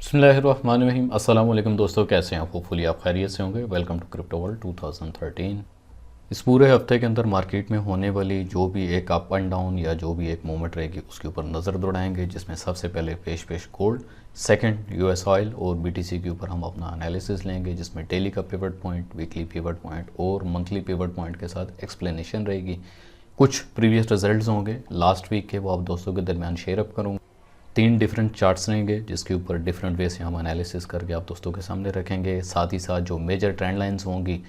बिस्मिल्लाहिर्रहमानिर्रहीम। अस्सलाम वालेकुम दोस्तों, कैसे हैं आप? होपफुली आप खैरियत से होंगे। Welcome to crypto world 2013। इस पूरे हफ्ते के अंदर मार्केट में होने वाली जो भी एक अप एंड डाउन या जो भी एक मूवमेंट रहेगी उसके ऊपर नज़र दौड़ाएंगे, जिसमें सबसे पहले पेश गोल्ड, सेकंड यूएस ऑयल और बीटीसी के ऊपर हम अपना एनालिसिस लेंगे, जिसमें डेली का pivot point, weekly pivot point और मंथली पिवट पॉइंट के साथ एक्सप्लेनेशन रहेगी। कुछ प्रीवियस रिजल्ट्स होंगे लास्ट वीक के, वो आप दोस्तों के दरमियान शेयर अप करूँगा। 3 डिफरेंट चार्ट्स रहेंगे जिसके ऊपर डिफरेंट वे से हम एनालिसिस करके आप दोस्तों के सामने रखेंगे। साथ ही साथ जो मेजर ट्रेंड लाइंस होंगी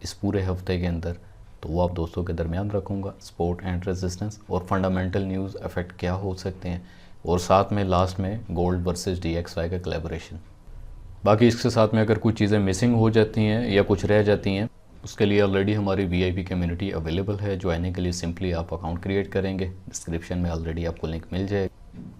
इस पूरे हफ्ते के अंदर, तो वो आप दोस्तों के दरमियान रखूँगा। सपोर्ट एंड रेजिस्टेंस और फंडामेंटल न्यूज़ इफेक्ट क्या हो सकते हैं, और साथ में लास्ट में गोल्ड वर्सेस DXY का कोलैबोरेशन। बाकी इसके साथ में अगर कुछ चीज़ें मिसिंग हो जाती हैं या कुछ रह जाती हैं, उसके लिए ऑलरेडी हमारी VIP कम्युनिटी अवेलेबल है। ज्वाइनिंग के लिए सिंपली आप अकाउंट क्रिएट करेंगे, डिस्क्रिप्शन में ऑलरेडी आपको लिंक मिल जाएगा।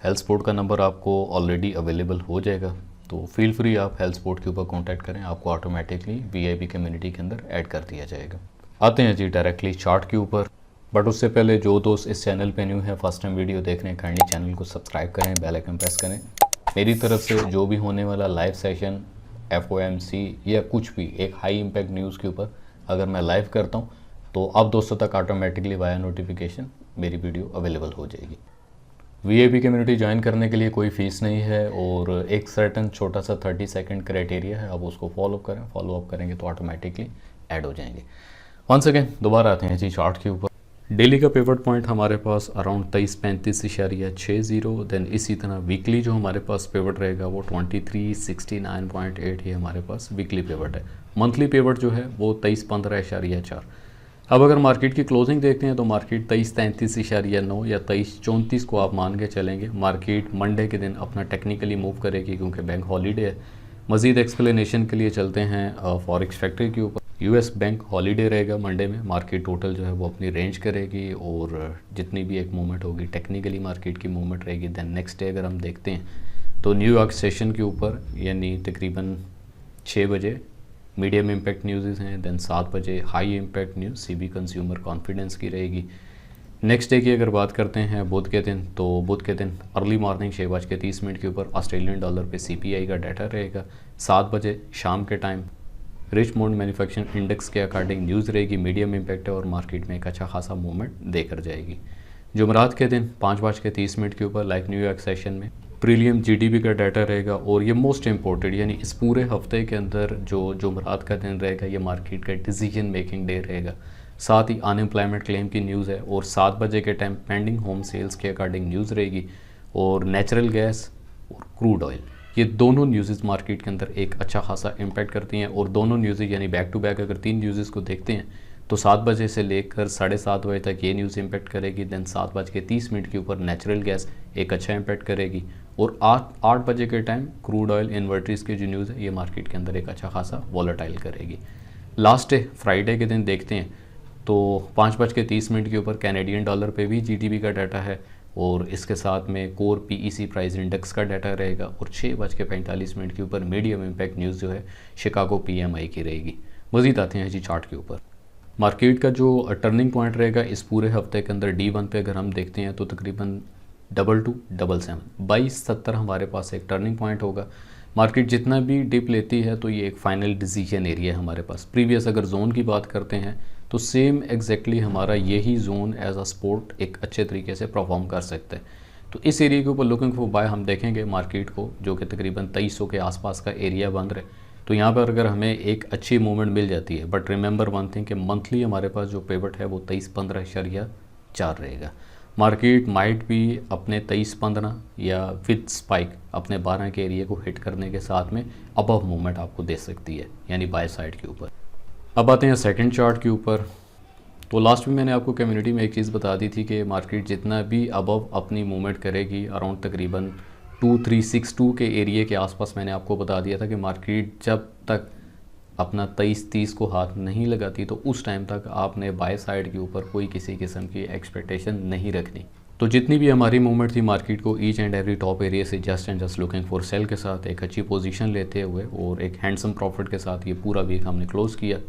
हेल्थ सपोर्ट का नंबर आपको ऑलरेडी अवेलेबल हो जाएगा, तो फील फ्री आप हेल्थ सपोर्ट के ऊपर कांटेक्ट करें, आपको ऑटोमेटिकली VIP कम्युनिटी के अंदर ऐड कर दिया जाएगा। आते हैं जी डायरेक्टली चार्ट के ऊपर। बट उससे पहले जो दोस्त इस चैनल पे न्यू है, फर्स्ट टाइम वीडियो देख रहे हैं, काइंडली चैनल को सब्सक्राइब करें, बेल आइकन प्रेस करें। मेरी तरफ से जो भी होने वाला लाइव सेशन, FOMC या कुछ भी एक हाई इम्पैक्ट न्यूज़ के ऊपर अगर मैं लाइव करता हूँ तो आप दोस्तों तक ऑटोमेटिकली वाया नोटिफिकेशन मेरी वीडियो अवेलेबल हो जाएगी। VIP कम्युनिटी ज्वाइन करने के लिए कोई फ़ीस नहीं है, और एक सर्टन छोटा सा 30 सेकंड क्राइटेरिया है, आप उसको फॉलो करें। फॉलो अप करेंगे तो ऑटोमेटिकली ऐड हो जाएंगे। वंस अगेन दोबारा आते हैं जी चार्ट के ऊपर। डेली का पिवट पॉइंट हमारे पास अराउंड 2335.60। देन इसी तरह वीकली जो हमारे पास पिवट रहेगा वो 2369.8 ही हमारे पास वीकली पिवट है। मंथली पिवट जो है वो 2315.4। अब अगर मार्केट की क्लोजिंग देखते हैं तो मार्केट 2333.9 या 2334 को आप मान के चलेंगे। मार्केट मंडे के दिन अपना टेक्निकली मूव करेगी क्योंकि बैंक हॉलीडे है। मज़ीद एक्सप्लेनेशन के लिए चलते हैं फॉरेक्स फैक्ट्री के ऊपर। US बैंक हॉलीडे रहेगा मंडे में। मार्केट टोटल जो है वो अपनी रेंज करेगी, और जितनी भी एक मूवमेंट होगी टेक्निकली मार्केट की मूवमेंट रहेगी। दैन नेक्स्ट डे अगर हम देखते हैं तो न्यूयॉर्क सेशन के ऊपर यानी तकरीबन 6 बजे मीडियम इम्पैक्ट न्यूज़ हैं। दैन 7 बजे high impact news CB consumer confidence की रहेगी। नेक्स्ट डे की अगर बात करते हैं बुध के दिन, तो बुध के दिन अर्ली मॉर्निंग 6:30 के ऊपर ऑस्ट्रेलियन डॉलर पे CPI का डाटा रहेगा। 7 बजे शाम के टाइम रिचमोंड मैन्युफैक्चरिंग इंडेक्स के अकॉर्डिंग न्यूज़ रहेगी, मीडियम इम्पैक्ट है और मार्केट में एक अच्छा खासा मूवमेंट देकर जाएगी। जुमरात के दिन 5:30 के ऊपर लाइक न्यूयॉर्क सेशन में प्रीलियम GDP का डाटा रहेगा, और ये मोस्ट इम्पोर्टेंट यानी इस पूरे हफ्ते के अंदर जो जुमरात का दिन रहेगा ये मार्केट का डिसीजन मेकिंग डे रहेगा। साथ ही अनएम्प्लॉयमेंट क्लेम की न्यूज़ है, और 7 बजे के टाइम पेंडिंग होम सेल्स के अकॉर्डिंग न्यूज़ रहेगी, और नेचुरल गैस और क्रूड ऑयल, ये दोनों न्यूज़ मार्केट के अंदर एक अच्छा खासा इम्पैक्ट करती हैं। और दोनों न्यूज़ यानी बैक टू बैक अगर 3 न्यूज़ को देखते हैं तो 7 बजे से लेकर 7:30 बजे तक ये न्यूज़ इम्पैक्ट करेगी। दैन 7:30 के ऊपर नेचुरल गैस एक अच्छा इम्पैक्ट करेगी, और 8 बजे के टाइम क्रूड ऑयल इन्वर्टरीज की जो न्यूज़ है ये मार्केट के अंदर एक अच्छा खासा वॉलेटाइल करेगी। लास्ट डे फ्राइडे के दिन देखते हैं तो 5:30 के ऊपर कैनेडियन डॉलर पे भी GDP का डाटा है, और इसके साथ में कोर PEC प्राइस इंडेक्स का डाटा रहेगा, और 6:45 के ऊपर मीडियम इम्पैक्ट न्यूज़ जो है शिकागो PMI की रहेगी। मज़ीद आते हैं जी चार्ट के ऊपर। मार्केट का जो टर्निंग पॉइंट रहेगा इस पूरे हफ्ते के अंदर D1 पे अगर हम देखते हैं तो तकरीबन 2277 2270 हमारे पास एक टर्निंग पॉइंट होगा। मार्केट जितना भी डिप लेती है तो ये एक फाइनल डिसीजन एरिया है हमारे पास। प्रीवियस अगर जोन की बात करते हैं तो सेम एग्जैक्टली हमारा यही जोन एज अ सपोर्ट एक अच्छे तरीके से परफॉर्म कर सकता है। तो इस एरिया के ऊपर लुकिंग फॉर बाय हम देखेंगे मार्केट को, जो कि तकरीबन 2300 के आसपास का एरिया बन रहा है। तो यहाँ पर अगर हमें एक अच्छी मूवमेंट मिल जाती है, बट रिमेंबर वन थिंग कि मंथली हमारे पास जो पिवट है वो 2315.4 रहेगा। मार्केट माइट भी अपने 2315 या विद स्पाइक अपने 12 के एरिया को हिट करने के साथ में अबव मूवमेंट आपको दे सकती है, यानी बाय साइड के ऊपर। अब आते हैं सेकंड चार्ट के ऊपर। तो लास्ट में मैंने आपको कम्युनिटी में एक चीज़ बता दी थी कि मार्केट जितना भी अबव अपनी मूवमेंट करेगी अराउंड तकरीबन 2362 के एरिया के आसपास, मैंने आपको बता दिया था कि मार्केट जब तक अपना 2330 को हाथ नहीं लगाती तो उस टाइम तक आपने बाय साइड के ऊपर कोई किसी किस्म की एक्सपेक्टेशन नहीं रखनी। तो जितनी भी हमारी मूवमेंट थी मार्केट को each and every top area से just and just looking for sell के साथ एक अच्छी पोजीशन लेते हुए और एक हैंडसम प्रॉफिट के साथ ये पूरा वीक हमने क्लोज किया।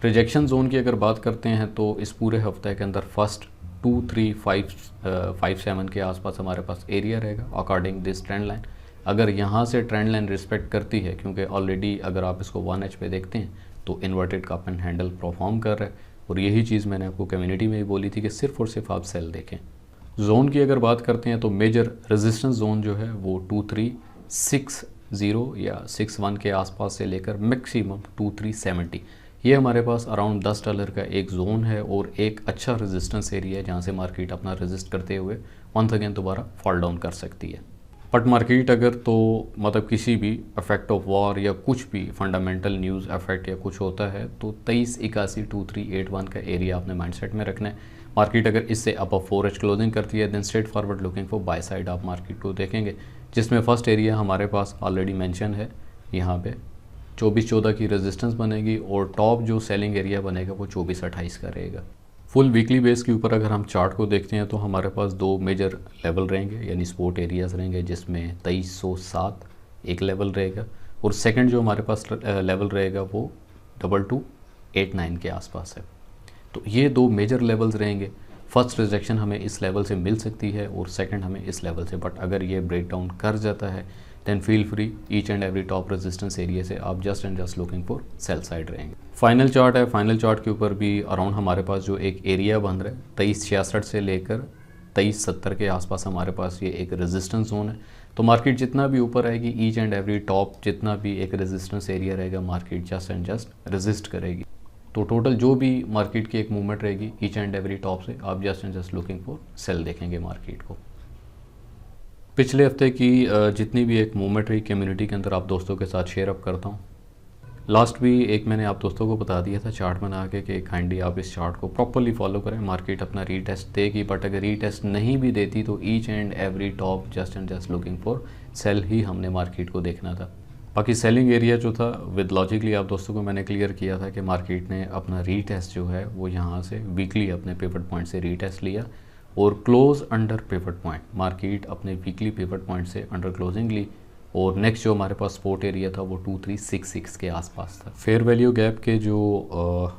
रिजेक्शन जोन की अगर बात करते हैं तो इस पूरे हफ्ते के अंदर फर्स्ट 2357 के आसपास हमारे पास एरिया रहेगा अकॉर्डिंग दिस ट्रेंड लाइन। अगर यहाँ से ट्रेंड लाइन रिस्पेक्ट करती है, क्योंकि ऑलरेडी अगर आप इसको 1H पे देखते हैं तो inverted cup and handle perform कर रहा है, और यही चीज़ मैंने आपको कम्युनिटी में ही बोली थी कि सिर्फ और सिर्फ आप सेल देखें। जोन की अगर बात करते हैं तो मेजर रेजिस्टेंस जोन जो है वो 2360 या 61 के आसपास से लेकर मैक्सिमम 2370, ये हमारे पास अराउंड $10 का एक जोन है और एक अच्छा रेजिस्टेंस एरिया है जहाँ से मार्केट अपना रेजिस्ट करते हुए वंस अगेन दोबारा फॉल डाउन कर सकती है। बट मार्केट अगर तो मतलब किसी भी इफेक्ट ऑफ वॉर या कुछ भी फंडामेंटल न्यूज़ इफेक्ट या कुछ होता है तो 2381 2381 का एरिया आपने माइंडसेट में रखना है। मार्केट अगर इससे अबव 4H क्लोजिंग करती है then straight forward looking for buy side आप मार्केट को देखेंगे, जिसमें फर्स्ट एरिया हमारे पास ऑलरेडी मेंशन है, यहाँ पे 2414 की रेजिस्टेंस बनेगी और टॉप जो सेलिंग एरिया बनेगा वो 2428 का रहेगा। फुल वीकली बेस के ऊपर अगर हम चार्ट को देखते हैं तो हमारे पास दो मेजर लेवल रहेंगे यानी सपोर्ट एरियाज रहेंगे, जिसमें 2307 एक लेवल रहेगा और सेकंड जो हमारे पास लेवल रहेगा वो 2289 के आसपास है। तो ये दो मेजर लेवल्स रहेंगे। फर्स्ट रिजेक्शन हमें इस लेवल से मिल सकती है और सेकंड हमें इस लेवल से, बट अगर ये ब्रेक डाउन कर जाता है then feel free each and every top resistance area से आप just and just looking for sell side रहेंगे। फाइनल चार्ट है, फाइनल चार्ट के ऊपर भी अराउंड हमारे पास जो एक एरिया बन रहा है 2366 से लेकर 2370 के आसपास हमारे पास ये एक रेजिस्टेंस जोन है। तो मार्केट जितना भी ऊपर आएगी ईच एंड एवरी टॉप जितना भी एक रेजिस्टेंस एरिया रहेगा market just and just resist करेगी। तो टोटल जो भी मार्केट की एक मूवमेंट रहेगी ईच एंड एवरी टॉप से आप just and just looking for cell देखेंगे मार्केट को। पिछले हफ्ते की जितनी भी एक मूवमेंट रही कम्युनिटी के अंदर आप दोस्तों के साथ शेयर अप करता हूँ। लास्ट भी एक मैंने आप दोस्तों को बता दिया था चार्ट बना के कि काइंडली आप इस चार्ट को प्रॉपरली फॉलो करें। मार्केट अपना रीटेस्ट देगी, बट अगर रीटेस्ट नहीं भी देती तो each and every top just and just looking for sell ही हमने मार्केट को देखना था। बाकी सेलिंग एरिया जो था विद लॉजिकली आप दोस्तों को मैंने क्लियर किया था कि मार्केट ने अपना रीटेस्ट जो है वो यहाँ से वीकली अपने पिवट पॉइंट से रीटेस्ट लिया और close under pivot point, market अपने वीकली पिवट पॉइंट से अंडर क्लोजिंग ली और नेक्स्ट जो हमारे पास सपोर्ट एरिया था वो 2366 के आसपास था। फेयर वैल्यू गैप के जो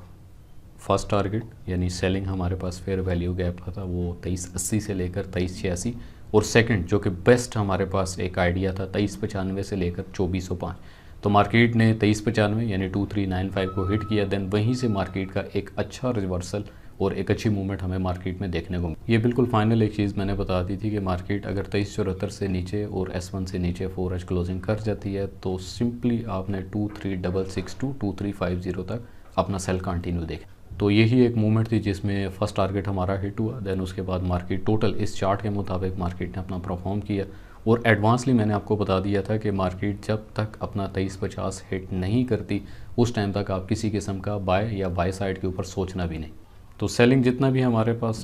फर्स्ट टारगेट यानी सेलिंग हमारे पास फेयर वैल्यू गैप का था वो 2380 से लेकर 2386 और सेकंड जो कि बेस्ट हमारे पास एक आइडिया था 2395 से लेकर 2405। तो मार्केट ने 2395 यानी 2395 को हिट किया, देन वहीं से मार्केट का एक अच्छा रिवर्सल और एक अच्छी मूवमेंट हमें मार्केट में देखने को मिली। ये बिल्कुल फाइनल एक चीज़ मैंने बता दी थी कि मार्केट अगर 2374 से नीचे और S1 से नीचे 4H क्लोजिंग कर जाती है तो सिंपली आपने 2366 टू 2350 तक अपना सेल कंटिन्यू देखें। तो यही एक मूवमेंट थी जिसमें फर्स्ट टारगेट हमारा हिट हुआ, देन उसके बाद मार्केट टोटल इस चार्ट के मुताबिक मार्केट ने अपना परफॉर्म किया और एडवांसली मैंने आपको बता दिया था कि मार्केट जब तक अपना 2350 हिट नहीं करती उस टाइम तक आप किसी किस्म का बाय या बाय साइड के ऊपर सोचना भी नहीं। तो सेलिंग जितना भी हमारे पास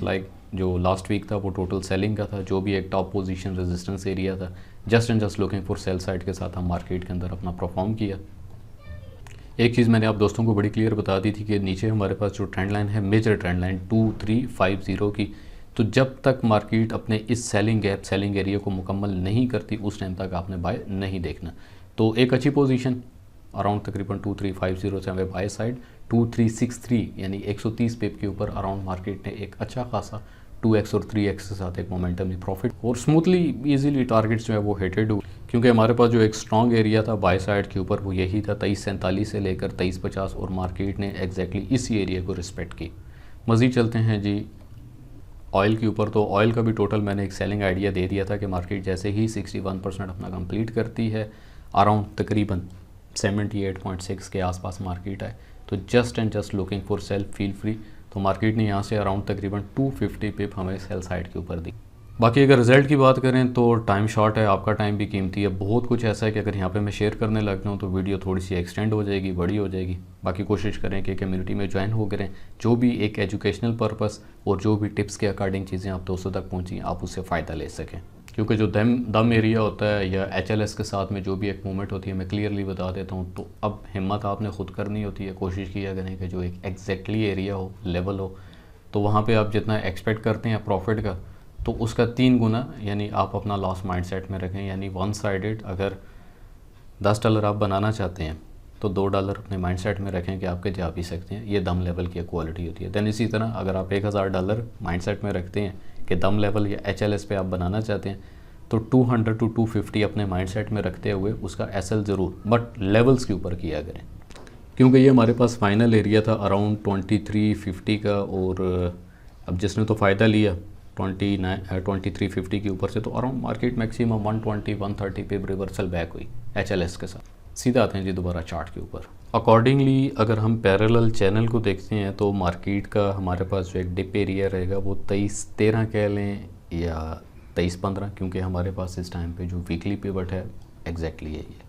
जो लास्ट वीक था वो टोटल सेलिंग का था, जो भी एक टॉप पोजीशन रेजिस्टेंस एरिया था just and just looking for sell side के साथ हम मार्केट के अंदर अपना परफॉर्म किया। एक चीज़ मैंने आप दोस्तों को बड़ी क्लियर बता दी थी कि नीचे हमारे पास जो ट्रेंड लाइन है मेजर ट्रेंड लाइन 2350 की, तो जब तक मार्केट अपने इस सेलिंग गैप सेलिंग एरिया को मुकम्मल नहीं करती उस टाइम तक आपने बाय नहीं देखना। तो एक अच्छी पोजीशन अराउंड तकरीबन 2350 से हमें बाय साइड 2363 यानी 130 पिप के ऊपर अराउंड मार्केट ने एक अच्छा खासा 2x और 3x के साथ एक मोमेंटम प्रॉफिट और स्मूथली इजीली टारगेट्स जो है वो हिटेड हुए, क्योंकि हमारे पास जो एक स्ट्रॉन्ग एरिया था बाय साइड के ऊपर वो यही था 2347 से लेकर 2350 और मार्केट ने एग्जैक्टली इसी एरिया को रिस्पेक्ट की। मज़ीद चलते हैं जी ऑयल के ऊपर। तो ऑयल का भी टोटल मैंने एक सेलिंग आइडिया दे दिया था कि मार्केट जैसे ही 61% अपना कंप्लीट करती है अराउंड तकरीबन 78.6 के आसपास मार्केट है तो just and just looking for cell feel free. तो मार्केट ने यहाँ से अराउंड तकरीबन 250 पिप हमें सेल साइड के ऊपर दी। बाकी अगर रिजल्ट की बात करें तो टाइम शॉर्ट है, आपका टाइम भी कीमती है। बहुत कुछ ऐसा है कि अगर यहाँ पे मैं शेयर करने लग जाऊँ तो वीडियो थोड़ी सी एक्सटेंड हो जाएगी, बड़ी हो जाएगी। बाकी कोशिश करें कि कम्युनिटी में ज्वाइन हो करें, जो भी एक एजुकेशनल पर्पस और जो भी टिप्स के अकॉर्डिंग चीज़ें आप दोस्तों तक पहुँची आप उससे फ़ायदा ले सकें। क्योंकि जो दम एरिया होता है या HLS के साथ में जो भी एक मूवमेंट होती है मैं क्लियरली बता देता हूँ। तो अब हिम्मत आपने खुद करनी होती है, कोशिश किया करें कि जो एक एग्जैक्टली एरिया हो लेवल हो तो वहाँ पे आप जितना एक्सपेक्ट करते हैं प्रॉफिट का तो उसका 3 गुना यानी आप अपना लॉस माइंडसेट में रखें। यानी वन साइडेड अगर $10 आप बनाना चाहते हैं तो $2 अपने माइंडसेट में रखें कि आपके जा भी सकते हैं। ये दम लेवल की क्वालिटी होती है। दैन इसी तरह अगर आप $1000 माइंडसेट में रखते हैं कि दम लेवल या HLS पे आप बनाना चाहते हैं तो 200 टू 250 अपने माइंडसेट में रखते हुए उसका एसएल ज़रूर, बट लेवल्स के ऊपर किया करें, क्योंकि ये हमारे पास फाइनल एरिया था अराउंड 2350 का। और अब जिसने तो फ़ायदा लिया 2350 के ऊपर से, तो अराउंड मार्केट मैक्सिमम 120-130 पे रिवर्सल बैक हुई HLS के साथ। सीधा आते हैं जी दोबारा चार्ट के ऊपर। अकॉर्डिंगली अगर हम पैरेलल चैनल को देखते हैं तो मार्केट का हमारे पास जो एक डिप एरिया रहेगा वो 2313 कह लें या 2315, क्योंकि हमारे पास इस टाइम पे जो वीकली पिवट है एग्जैक्टली यही है।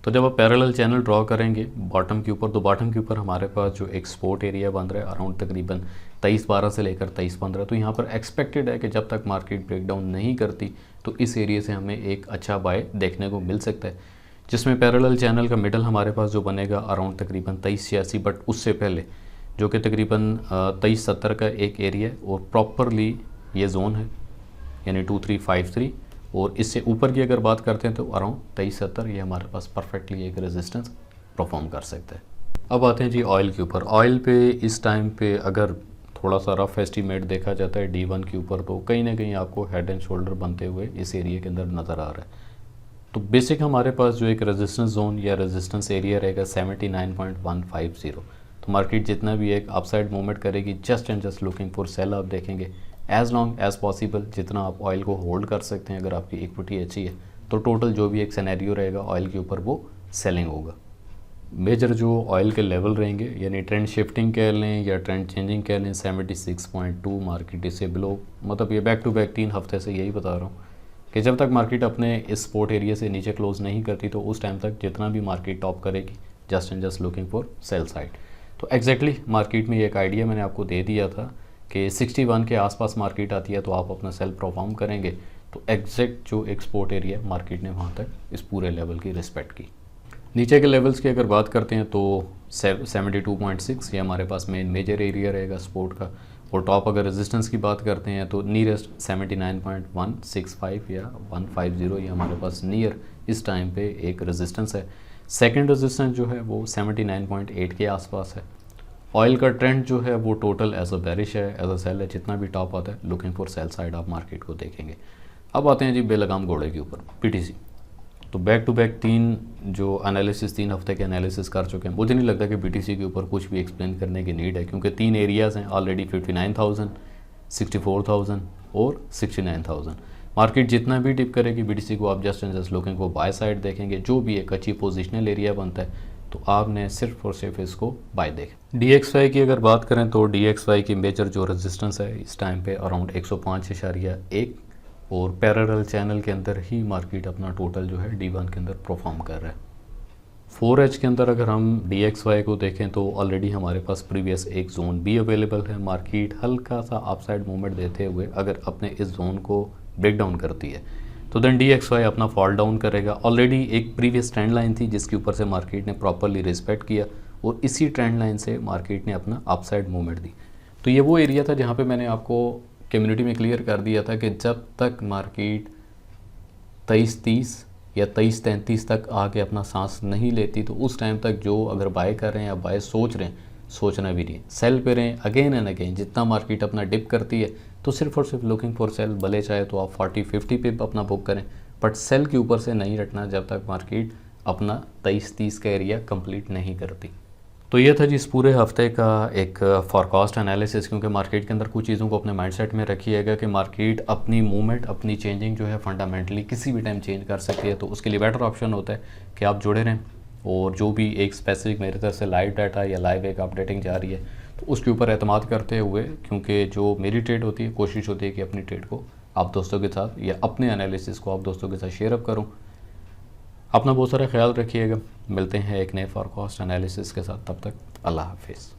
तो जब आप पैरेलल चैनल ड्रॉ करेंगे बॉटम के ऊपर, तो बॉटम के ऊपर हमारे पास जो एक सपोर्ट एरिया बन रहा है अराउंड तकरीबन 2312 से लेकर 2315। तो यहाँ पर एक्सपेक्टेड है कि जब तक मार्केट ब्रेकडाउन नहीं करती तो इस एरिया से हमें एक अच्छा बाय देखने को मिल सकता है, जिसमें पैरेलल चैनल का मिडल हमारे पास जो बनेगा अराउंड तकरीबन 2386, बट उससे पहले जो कि तकरीबन 2370 का एक एरिया है और प्रॉपरली ये जोन है यानी 2353। और इससे ऊपर की अगर बात करते हैं तो अराउंड 2370 ये हमारे पास परफेक्टली एक रेजिस्टेंस परफॉर्म कर सकता है। अब आते हैं जी ऑयल के ऊपर। ऑयल पे इस टाइम पे अगर थोड़ा सा रफ एस्टीमेट देखा जाता है D1 के ऊपर, तो कहीं ना कहीं आपको हेड एंड शोल्डर बनते हुए इस एरिया के अंदर नज़र आ रहा है। तो बेसिक हमारे पास जो एक रेजिस्टेंस जोन या रेजिस्टेंस एरिया रहेगा 79.150। तो मार्केट जितना भी एक अपसाइड मूवमेंट करेगी just and just looking for cell आप देखेंगे। एज लॉन्ग एज पॉसिबल जितना आप ऑयल को होल्ड कर सकते हैं, अगर आपकी इक्विटी अच्छी है तो टोटल जो भी एक सिनेरियो रहेगा ऑयल के ऊपर वो सेलिंग होगा। मेजर जो ऑयल के लेवल रहेंगे यानी ट्रेंड शिफ्टिंग कह लें या ट्रेंड चेंजिंग कह लें 76.2 मार्केट इससे बिलो, मतलब ये बैक टू बैक 3 हफ्ते से यही बता रहा हूँ कि जब तक मार्केट अपने इस सपोर्ट एरिया से नीचे क्लोज नहीं करती तो उस टाइम तक जितना भी मार्केट टॉप करेगी just and just looking for sell side. तो एग्जैक्टली मार्केट में एक आइडिया मैंने आपको दे दिया था कि 61 के आसपास मार्केट आती है तो आप अपना सेल परफॉर्म करेंगे। तो एग्जैक्ट जो एक्सपोर्ट एरिया मार्केट ने वहाँ तक इस पूरे लेवल की रिस्पेक्ट की। नीचे के लेवल्स की अगर बात करते हैं तो 72.6 ये हमारे पास मेन मेजर एरिया रहेगा सपोर्ट का। और टॉप अगर रेजिस्टेंस की बात करते हैं तो नियरेस्ट 79.165 या 150 ये हमारे पास नियर इस टाइम पे एक रेजिस्टेंस है। सेकंड रेजिस्टेंस जो है वो 79.8 के आसपास है। ऑयल का ट्रेंड जो है वो टोटल एज अ बेरिश है, एज अ सेल है, जितना भी टॉप आता है लुकिंग फॉर सेल साइड आप मार्केट को देखेंगे। अब आते हैं जी बेलगाम घोड़े के ऊपर PTC। तो बैक टू बैक 3 जो एनालिसिस 3 हफ्ते के एनालिसिस कर चुके हैं, मुझे नहीं लगता कि BTC के ऊपर कुछ भी एक्सप्लेन करने की नीड है, क्योंकि 3 एरियाज़ हैं ऑलरेडी 59,000, 64,000 और 69,000। मार्केट जितना भी डिप करेगी BTC को आप जस्ट एंड जस्ट लुकिंग को बाय साइड देखेंगे। जो भी एक अच्छी पोजिशनल एरिया बनता है तो आपने सिर्फ और सिर्फ इसको बाय देखें। DXY की अगर बात करें तो DXY की मेजर जो रेजिस्टेंस है इस टाइम पे अराउंड 105.1 और पैरेलल चैनल के अंदर ही मार्केट अपना टोटल जो है D1 के अंदर परफॉर्म कर रहा है। 4H के अंदर अगर हम DXY को देखें तो ऑलरेडी हमारे पास प्रीवियस एक जोन भी अवेलेबल है। मार्केट हल्का सा अपसाइड मूवमेंट देते हुए अगर अपने इस जोन को ब्रेक डाउन करती है तो देन DXY अपना फॉल डाउन करेगा। ऑलरेडी एक प्रीवियस ट्रेंड लाइन थी जिसके ऊपर से मार्केट ने प्रॉपरली रिस्पेक्ट किया और इसी ट्रेंड लाइन से मार्केट ने अपना अपसाइड मूवमेंट दी। तो ये वो एरिया था जहाँ पे मैंने आपको कम्युनिटी में क्लियर कर दिया था कि जब तक मार्केट 2330 या 2333 तक आके अपना सांस नहीं लेती तो उस टाइम तक जो अगर बाय कर रहे हैं या बाय सोच रहे हैं सोचना भी नहीं, सेल पे रहें अगेन एंड अगेन। जितना मार्केट अपना डिप करती है तो सिर्फ और सिर्फ लुकिंग फॉर सेल, भले चाहे तो आप 40-50 पे अपना बुक करें, बट सेल के ऊपर से नहीं रटना जब तक मार्केट अपना 23-30 का एरिया कंप्लीट नहीं करती। तो ये था जी इस पूरे हफ्ते का एक फॉरकास्ट एनालिसिस, क्योंकि मार्केट के अंदर कुछ चीज़ों को अपने माइंडसेट में रखिएगा कि मार्केट अपनी मूवमेंट अपनी चेंजिंग जो है फंडामेंटली किसी भी टाइम चेंज कर सकती है। तो उसके लिए बेटर ऑप्शन होता है कि आप जुड़े रहें और जो भी एक स्पेसिफिक मेरी तरफ से लाइव डाटा या लाइव एक अपडेटिंग जा रही है तो उसके ऊपर एतमाद करते हुए, क्योंकि जो मेरी ट्रेड होती है कोशिश होती है कि अपनी ट्रेड को आप दोस्तों के साथ या अपने एनालिसिस को आप दोस्तों के साथ शेयर अप करूँ। अपना बहुत सारा ख्याल रखिएगा। मिलते हैं एक नए फॉरकास्ट एनालिसिस के साथ, तब तक अल्लाह हाफिज़।